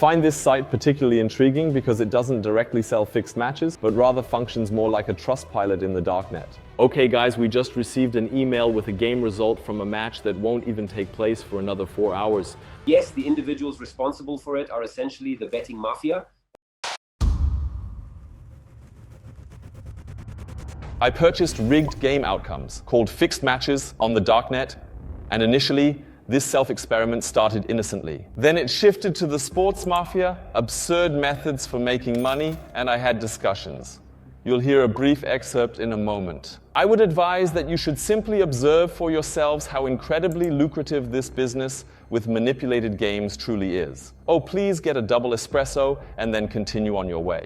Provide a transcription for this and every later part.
find this site particularly intriguing because it doesn't directly sell fixed matches, but rather functions more like a trust pilot in the darknet. Okay guys, we just received an email with a game result from a match that won't even take place for another 4 hours. Yes, the individuals responsible for it are essentially the betting mafia. I purchased rigged game outcomes called fixed matches on the darknet, and initially, this self-experiment started innocently. Then it shifted to the sports mafia, absurd methods for making money, and I had discussions. You'll hear a brief excerpt in a moment. I would advise that you should simply observe for yourselves how incredibly lucrative this business with manipulated games truly is. Oh, please get a double espresso and then continue on your way.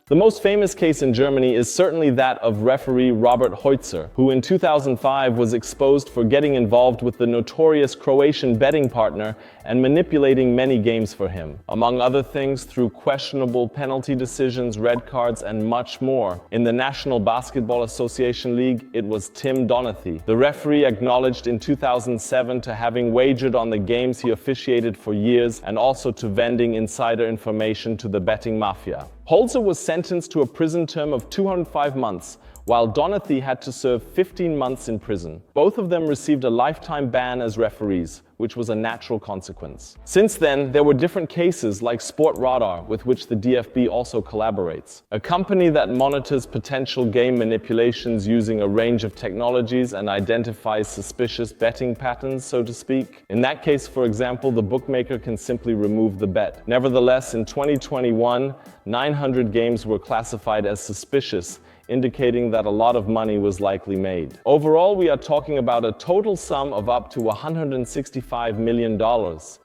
The most famous case in Germany is certainly that of referee Robert Heutzer, who in 2005 was exposed for getting involved with the notorious Croatian betting partner and manipulating many games for him, among other things through questionable penalty decisions, red cards, and much more. In the National Basketball Association League, it was Tim Donaghy. The referee acknowledged in 2007 to having wagered on the games he officiated for years and also to vending insider information to the betting mafia. Holzer was sentenced to a prison term of 205 months, while Donaghy had to serve 15 months in prison. Both of them received a lifetime ban as referees, which was a natural consequence. Since then, there were different cases like Sport Radar, with which the DFB also collaborates, a company that monitors potential game manipulations using a range of technologies and identifies suspicious betting patterns, so to speak. In that case, for example, the bookmaker can simply remove the bet. Nevertheless, in 2021, 900 games were classified as suspicious, indicating that a lot of money was likely made. Overall, we are talking about a total sum of up to $165 million.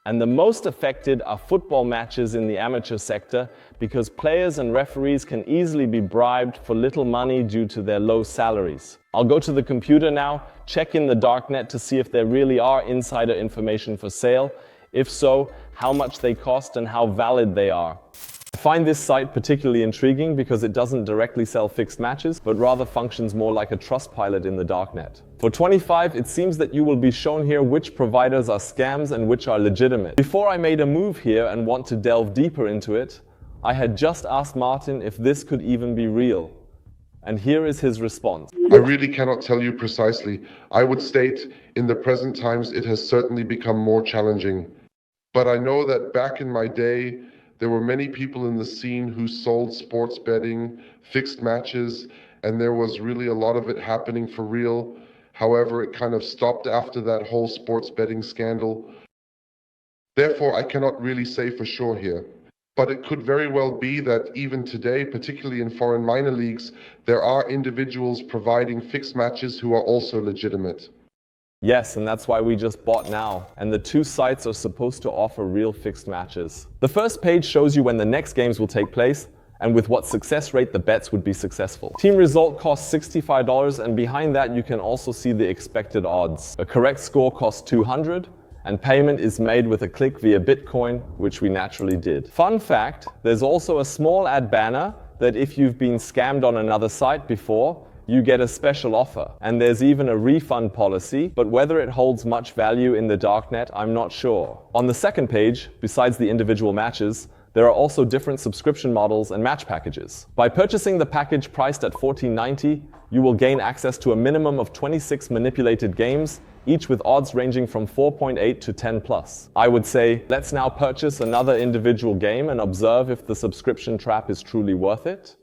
And the most affected are football matches in the amateur sector, because players and referees can easily be bribed for little money due to their low salaries. I'll go to the computer now, check in the darknet to see if there really are insider information for sale. If so, how much they cost and how valid they are. I find this site particularly intriguing because it doesn't directly sell fixed matches, but rather functions more like a trust pilot in the darknet. For 25, it seems that you will be shown here which providers are scams and which are legitimate. Before I made a move here and want to delve deeper into it, I had just asked Martin if this could even be real. And here is his response. I really cannot tell you precisely. I would state in the present times it has certainly become more challenging. But I know that back in my day, there were many people in the scene who sold sports betting, fixed matches, and there was really a lot of it happening for real. However, it kind of stopped after that whole sports betting scandal. Therefore, I cannot really say for sure here. But it could very well be that even today, particularly in foreign minor leagues, there are individuals providing fixed matches who are also legitimate. Yes, and that's why we just bought now. And the two sites are supposed to offer real fixed matches. The first page shows you when the next games will take place and with what success rate the bets would be successful. Team result costs $65, and behind that you can also see the expected odds. A correct score costs $200, and payment is made with a click via Bitcoin, which we naturally did. Fun fact, there's also a small ad banner that if you've been scammed on another site before, you get a special offer. And there's even a refund policy, but whether it holds much value in the darknet, I'm not sure. On the second page, besides the individual matches, there are also different subscription models and match packages. By purchasing the package priced at $14.90, you will gain access to a minimum of 26 manipulated games, each with odds ranging from 4.8 to 10 plus. I would say, let's now purchase another individual game and observe if the subscription trap is truly worth it.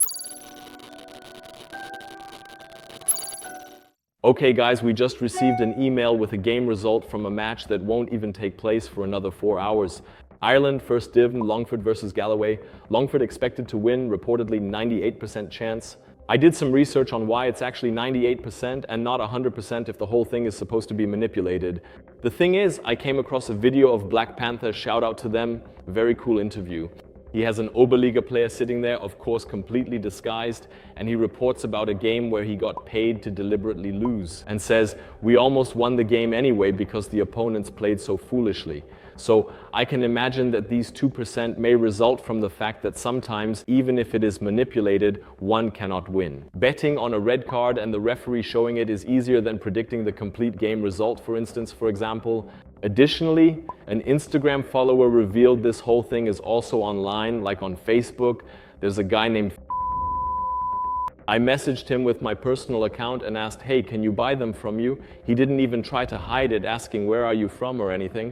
Okay guys, we just received an email with a game result from a match that won't even take place for another 4 hours. Ireland, first div, Longford versus Galloway. Longford expected to win, reportedly 98% chance. I did some research on why it's actually 98% and not 100% if the whole thing is supposed to be manipulated. The thing is, I came across a video of Black Panther, shout out to them, very cool interview. He has an Oberliga player sitting there, of course completely disguised, and he reports about a game where he got paid to deliberately lose and says, "We almost won the game anyway because the opponents played so foolishly." So I can imagine that these 2% may result from the fact that sometimes, even if it is manipulated, one cannot win. Betting on a red card and the referee showing it is easier than predicting the complete game result, for instance, for example. Additionally, an Instagram follower revealed this whole thing is also online, like on Facebook. There's a guy named I messaged him with my personal account and asked, "Hey, can you buy them from you?" He didn't even try to hide it, asking, "Where are you from?" or anything.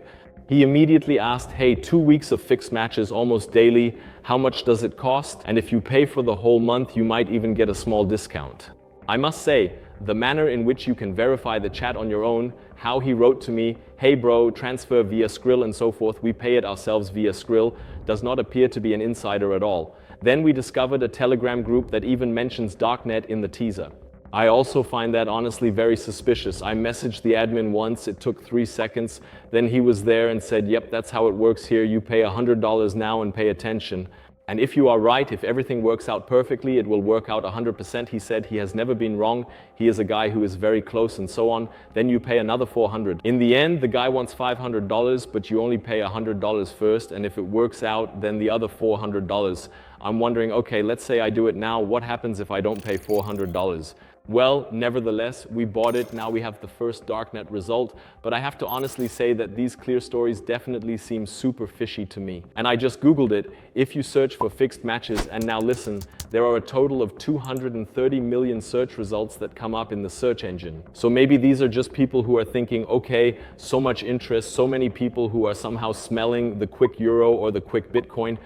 He immediately asked, "Hey, 2 weeks of fixed matches almost daily, how much does it cost? And if you pay for the whole month, you might even get a small discount." I must say, the manner in which you can verify the chat on your own, how he wrote to me, "Hey bro, transfer via Skrill and so forth, we pay it ourselves via Skrill," does not appear to be an insider at all. Then we discovered a Telegram group that even mentions Darknet in the teaser. I also find that honestly very suspicious. I messaged the admin once, it took 3 seconds, then he was there and said, "Yep, that's how it works here, you pay $100 now and pay attention." And if you are right, if everything works out perfectly, it will work out 100%. He said he has never been wrong. He is a guy who is very close and so on. Then you pay another $400. In the end, the guy wants $500, but you only pay $100 first. And if it works out, then the other $400. I'm wondering, okay, let's say I do it now. What happens if I don't pay $400? Well, nevertheless, we bought it. Now we have the first Darknet result. But I have to honestly say that these clear stories definitely seem super fishy to me. And I just Googled it. If you search for fixed matches, and now listen, there are a total of 230 million search results that come up in the search engine. So maybe these are just people who are thinking, okay, so much interest, so many people who are somehow smelling the quick euro or the quick Bitcoin.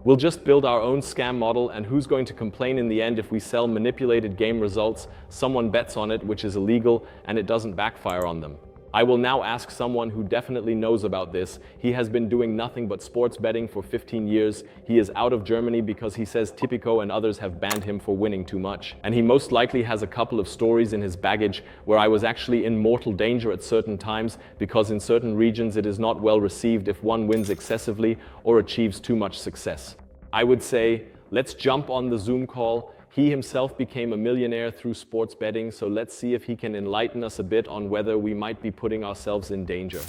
We'll just build our own scam model, and who's going to complain in the end if we sell manipulated game results, someone bets on it, which is illegal, and it doesn't backfire on them? I will now ask someone who definitely knows about this. He has been doing nothing but sports betting for 15 years. He is out of Germany because he says Tipico and others have banned him for winning too much. And he most likely has a couple of stories in his baggage where I was actually in mortal danger at certain times because in certain regions it is not well received if one wins excessively or achieves too much success. I would say, let's jump on the Zoom call. He himself became a millionaire through sports betting, so let's see if he can enlighten us a bit on whether we might be putting ourselves in danger.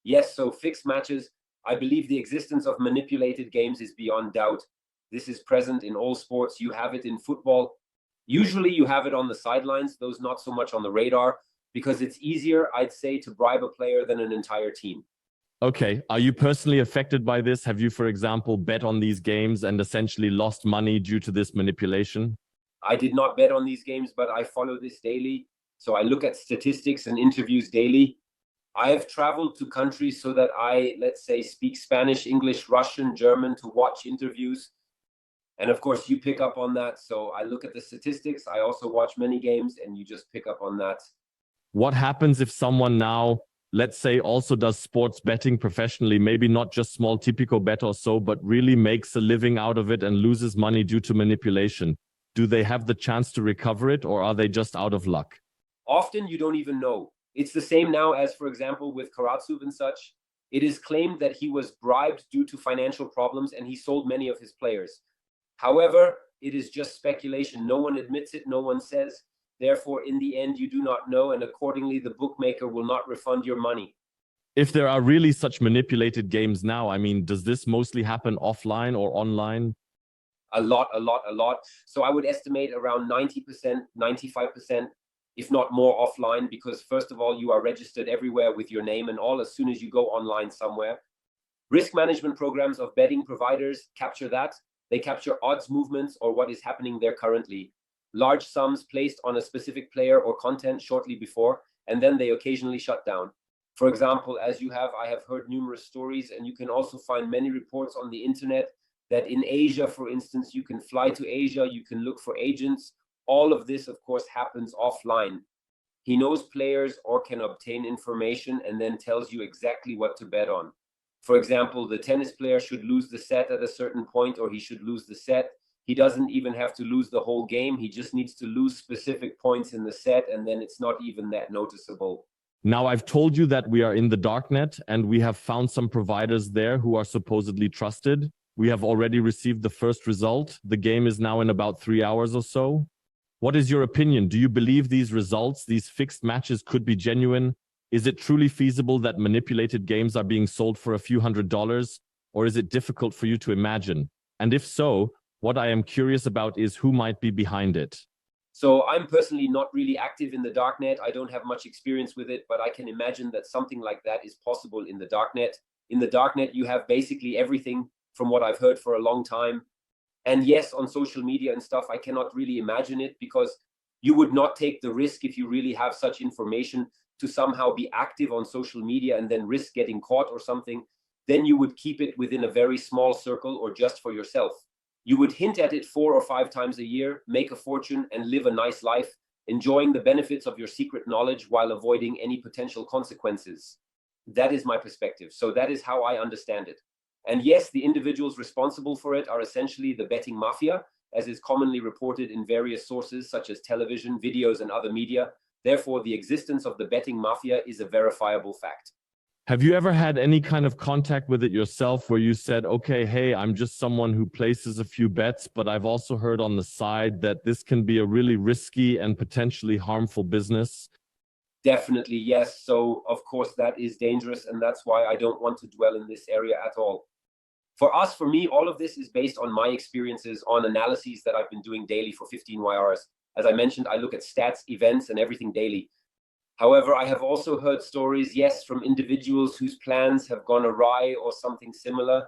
Yes, so fixed matches. I believe the existence of manipulated games is beyond doubt. This is present in all sports. You have it in football. Usually you have it on the sidelines, those not so much on the radar, because it's easier, I'd say, to bribe a player than an entire team. Okay, are you personally affected by this? Have you, for example, bet on these games and essentially lost money due to this manipulation? I did not bet on these games, but I follow this daily. So I look at statistics and interviews daily. I have traveled to countries so that I, let's say, speak Spanish, English, Russian, German to watch interviews. And of course, you pick up on that. So I look at the statistics. I also watch many games and you just pick up on that. What happens if someone now, let's say, also does sports betting professionally, maybe not just small Tipico bet or so, but really makes a living out of it and loses money due to manipulation? Do they have the chance to recover it, or are they just out of luck? Often you don't even know. It's the same now as, for example, with Karatsev and such. It is claimed that he was bribed due to financial problems and he sold many of his players. However, it is just speculation. No one admits it, no one says. Therefore, in the end, you do not know, and accordingly, the bookmaker will not refund your money. If there are really such manipulated games now, I mean, does this mostly happen offline or online? A lot. So I would estimate around 90%, 95%, if not more offline, because first of all, you are registered everywhere with your name and all as soon as you go online somewhere. Risk management programs of betting providers capture that. They capture odds movements or what is happening there currently. Large sums placed on a specific player or content shortly before, and then they occasionally shut down. For example, I have heard numerous stories, and you can also find many reports on the internet that in Asia, for instance, you can fly to Asia, you can look for agents. All of this, of course, happens offline. He knows players or can obtain information and then tells you exactly what to bet on. For example, the tennis player should lose the set at a certain point, or he should lose the set. He doesn't even have to lose the whole game. He just needs to lose specific points in the set, and then it's not even that noticeable. Now, I've told you that we are in the darknet and we have found some providers there who are supposedly trusted. We have already received the first result. The game is now in about 3 hours or so. What is your opinion? Do you believe these results, these fixed matches could be genuine? Is it truly feasible that manipulated games are being sold for a few $100s? Or is it difficult for you to imagine? And if so, what I am curious about is who might be behind it. So I'm personally not really active in the darknet. I don't have much experience with it, but I can imagine that something like that is possible in the darknet. In the darknet, you have basically everything from what I've heard for a long time. And yes, on social media and stuff, I cannot really imagine it because you would not take the risk if you really have such information to somehow be active on social media and then risk getting caught or something. Then you would keep it within a very small circle or just for yourself. You would hint at it 4 or 5 times a year, make a fortune and live a nice life, enjoying the benefits of your secret knowledge while avoiding any potential consequences. That is my perspective. So that is how I understand it. And yes, the individuals responsible for it are essentially the betting mafia, as is commonly reported in various sources such as television, videos, and other media. Therefore, the existence of the betting mafia is a verifiable fact. Have you ever had any kind of contact with it yourself where you said, okay, hey, I'm just someone who places a few bets, but I've also heard on the side that this can be a really risky and potentially harmful business? Definitely, yes. So, of course, that is dangerous, and that's why I don't want to dwell in this area at all. For me, all of this is based on my experiences on analyses that I've been doing daily for 15 hours. As I mentioned, I look at stats, events, and everything daily. However, I have also heard stories, yes, from individuals whose plans have gone awry or something similar.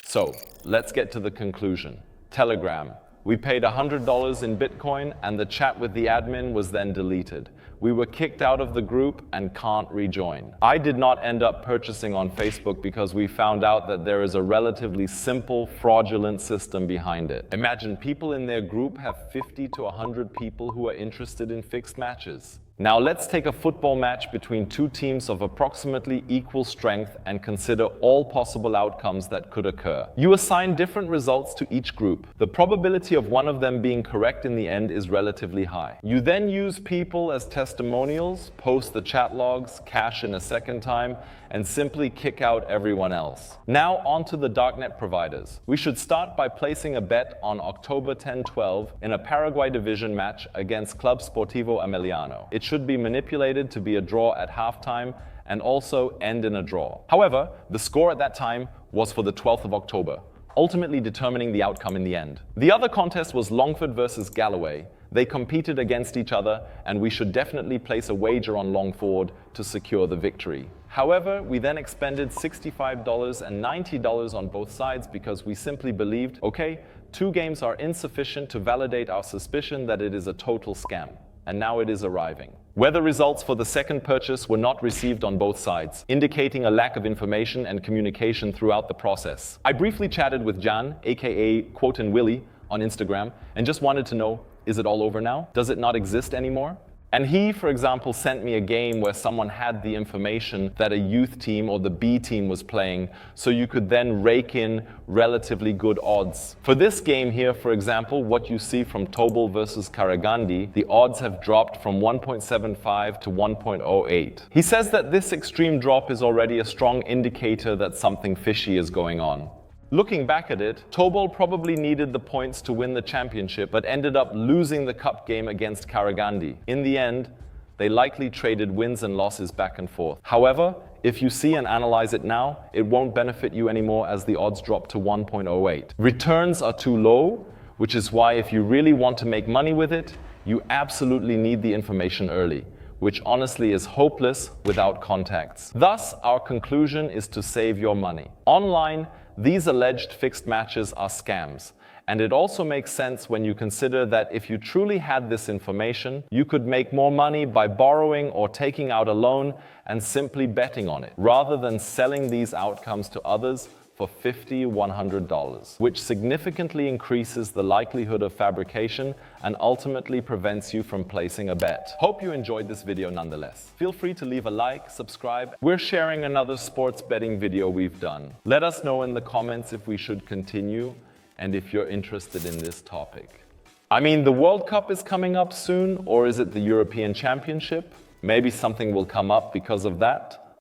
So, let's get to the conclusion. Telegram. We paid $100 in Bitcoin and the chat with the admin was then deleted. We were kicked out of the group and can't rejoin. I did not end up purchasing on Facebook because we found out that there is a relatively simple, fraudulent system behind it. Imagine people in their group have 50 to 100 people who are interested in fixed matches. Now let's take a football match between two teams of approximately equal strength and consider all possible outcomes that could occur. You assign different results to each group. The probability of one of them being correct in the end is relatively high. You then use people as testimonials, post the chat logs, cash in a second time, and simply kick out everyone else. Now on to the darknet providers. We should start by placing a bet on October 10-12 in a Paraguay division match against Club Sportivo Emiliano. It should be manipulated to be a draw at halftime and also end in a draw. However, the score at that time was for the 12th of October, ultimately determining the outcome in the end. The other contest was Longford versus Galloway. They competed against each other, and we should definitely place a wager on Longford to secure the victory. However, we then expended $65 and $90 on both sides because we simply believed, okay, 2 games are insufficient to validate our suspicion that it is a total scam. And now it is arriving. Weather results for the second purchase were not received on both sides, indicating a lack of information and communication throughout the process. I briefly chatted with Jan, aka Quotin Willie, on Instagram, and just wanted to know, is it all over now? Does it not exist anymore? And he, for example, sent me a game where someone had the information that a youth team or the B team was playing, so you could then rake in relatively good odds. For this game here, for example, what you see from Tobol versus Karagandi, the odds have dropped from 1.75 to 1.08. He says that this extreme drop is already a strong indicator that something fishy is going on. Looking back at it, Tobol probably needed the points to win the championship, but ended up losing the cup game against Karagandi. In the end, they likely traded wins and losses back and forth. However, if you see and analyze it now, it won't benefit you anymore as the odds drop to 1.08. Returns are too low, which is why if you really want to make money with it, you absolutely need the information early, which honestly is hopeless without contacts. Thus, our conclusion is to save your money. Online, these alleged fixed matches are scams, and it also makes sense when you consider that if you truly had this information, you could make more money by borrowing or taking out a loan and simply betting on it, rather than selling these outcomes to others for $50, $100, which significantly increases the likelihood of fabrication and ultimately prevents you from placing a bet. Hope you enjoyed this video nonetheless. Feel free to leave a like, subscribe. We're sharing another sports betting video we've done. Let us know in the comments if we should continue and if you're interested in this topic. I mean, the World Cup is coming up soon, or is it the European Championship? Maybe something will come up because of that.